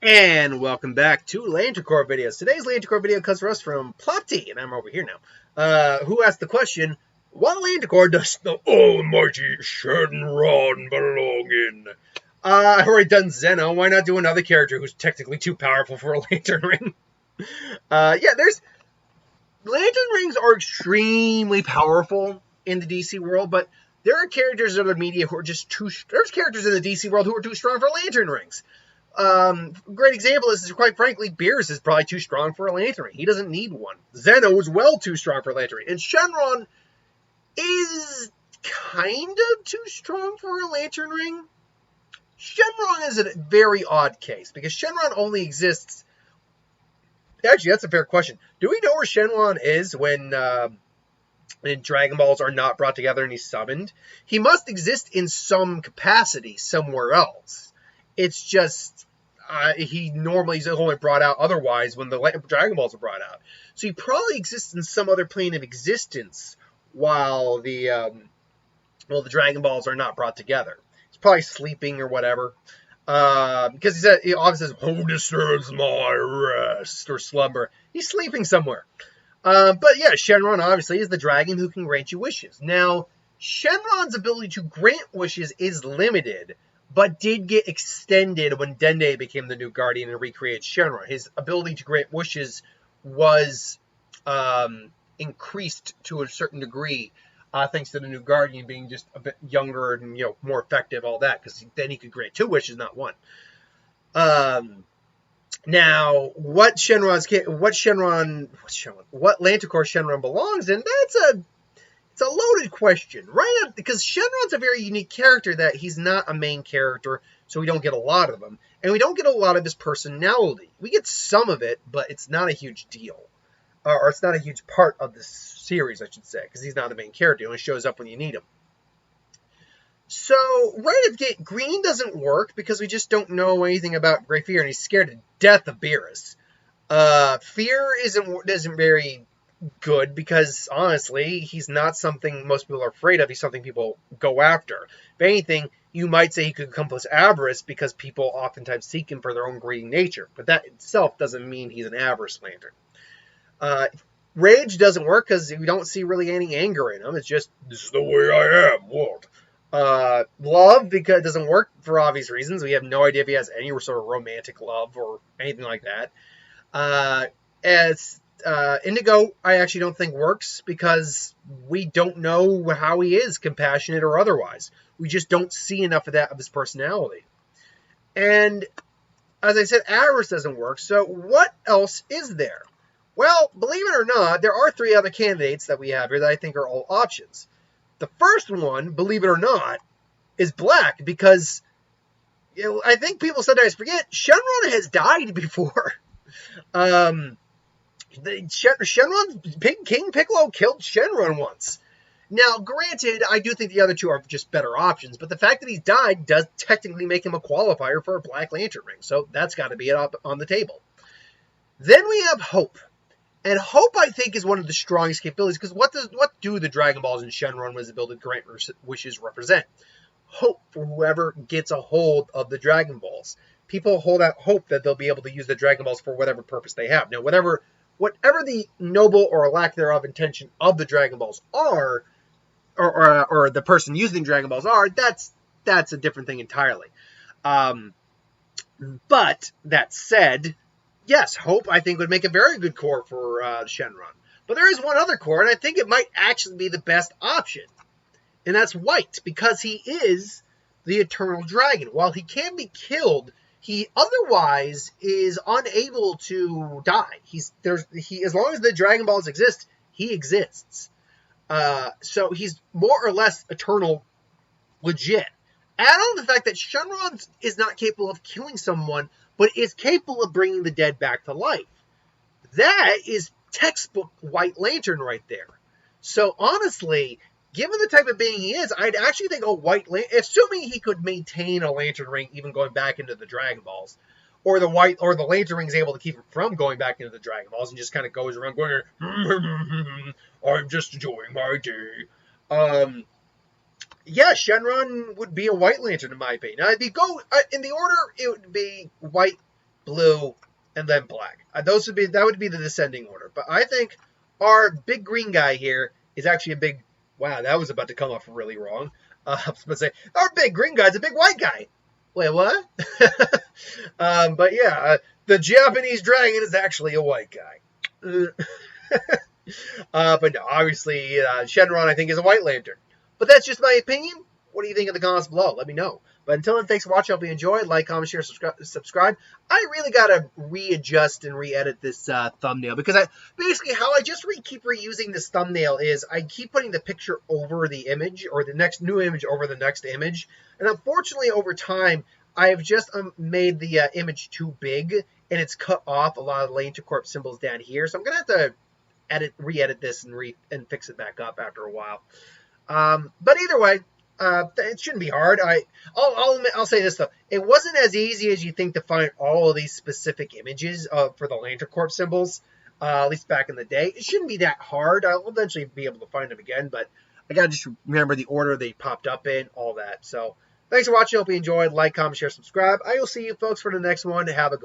And welcome back to Lantern Corp videos. Today's Lantern Corp video comes for us from Plopty, and I'm over here now, who asked the question, what Lantern Corp does the almighty Shenron belong in? I've already done Zeno, why not do another character who's technically too powerful for a Lantern Ring? Lantern Rings are extremely powerful in the DC world, but there are characters in the media who are just there's characters in the DC world who are too strong for Lantern Rings. Great example is, quite frankly, Beerus is probably too strong for a Lantern Ring. He doesn't need one. Zeno is well too strong for a Lantern Ring. And Shenron is kind of too strong for a Lantern Ring. Shenron is a very odd case, because Shenron only exists... Actually, that's a fair question. Do we know where Shenron is when Dragon Balls are not brought together and he's summoned? He must exist in some capacity somewhere else. It's just... he normally is only brought out otherwise when the Dragon Balls are brought out. So he probably exists in some other plane of existence while the Dragon Balls are not brought together. He's probably sleeping or whatever. Because he obviously says, "Who disturbs my rest?" or slumber. He's sleeping somewhere. But yeah, Shenron obviously is the dragon who can grant you wishes. Now, Shenron's ability to grant wishes is limited, but did get extended when Dende became the new Guardian and recreated Shenron. His ability to grant wishes was increased to a certain degree, thanks to the new Guardian being just a bit younger and more effective, all that, because then he could grant 2 wishes, not 1. Now, what Lantern Corps Shenron belongs in? It's a loaded question, right? Because Shenron's a very unique character that he's not a main character, so we don't get a lot of him. And we don't get a lot of his personality. We get some of it, but it's not a huge deal. Or it's not a huge part of the series, I should say, because he's not the main character. He only shows up when you need him. So, right at the gate, Green doesn't work because we just don't know anything about Great Fear, and he's scared to death of Beerus. Fear isn't very good because, honestly, he's not something most people are afraid of. He's something people go after. If anything, you might say he could encompass avarice because people oftentimes seek him for their own greedy nature. But that itself doesn't mean he's an avarice lantern. Rage doesn't work because we don't see really any anger in him. It's just, this is the way I am, what? Love, because it doesn't work for obvious reasons. We have no idea if he has any sort of romantic love or anything like that. Indigo, I actually don't think works because we don't know how he is, compassionate or otherwise. We just don't see enough of that of his personality. And as I said, avarice doesn't work. So what else is there? Well, believe it or not, there are 3 other candidates that we have here that I think are all options. The first one, believe it or not, is Black because I think people sometimes forget Shenron has died before. Shenron's King Piccolo killed Shenron once. Now, granted, I do think the other 2 are just better options, but the fact that he's died does technically make him a qualifier for a Black Lantern Ring, so that's got to be up on the table. Then we have Hope. And Hope, I think, is one of the strongest capabilities, because what do the Dragon Balls and Shenron with his ability to grant wishes represent? Hope for whoever gets a hold of the Dragon Balls. People hold out hope that they'll be able to use the Dragon Balls for whatever purpose they have. Now, whatever the noble or lack thereof intention of the Dragon Balls are, or the person using Dragon Balls are, that's a different thing entirely. But that said, yes, Hope, I think, would make a very good core for Shenron. But there is one other core, and I think it might actually be the best option. And that's White, because he is the Eternal Dragon. While he can be killed, he otherwise is unable to die. As long as the Dragon Balls exist, he exists. So he's more or less eternal legit. Add on the fact that Shenron is not capable of killing someone, but is capable of bringing the dead back to life. That is textbook White Lantern right there. So honestly, given the type of being he is, I'd actually think a White Lantern, assuming he could maintain a Lantern Ring even going back into the Dragon Balls, or the Lantern Ring's able to keep him from going back into the Dragon Balls and just kind of goes around going, I'm just enjoying my day. Yeah, Shenron would be a White Lantern in my opinion. Now, if you go in the order, it would be White, blue, and then black. That would be the descending order. But I think our big green guy here is actually a big. Wow, that was about to come off really wrong. I was about to say our big green guy's a big white guy. Wait, what? But yeah, the Japanese dragon is actually a white guy. But no, obviously Shenron I think is a white lantern. But that's just my opinion. What do you think in the comments below? Let me know. But until then, thanks for watching. I hope you enjoyed. Like, comment, share, subscribe. I really got to readjust and re-edit this thumbnail because basically how I just keep reusing this thumbnail is I keep putting the picture over the image or the next new image over the next image. And unfortunately, over time, I've just made the image too big and it's cut off a lot of the Lantern Corp symbols down here. So I'm going to have to re-edit this and fix it back up after a while. But either way, it shouldn't be hard. I'll say this though, it wasn't as easy as you think to find all of these specific images for the Lantern Corp symbols. At least back in the day, it shouldn't be that hard. I'll eventually be able to find them again, but I gotta just remember the order they popped up in, all that. So thanks for watching. Hope you enjoyed. Like, comment, share, subscribe. I will see you folks for the next one. Have a good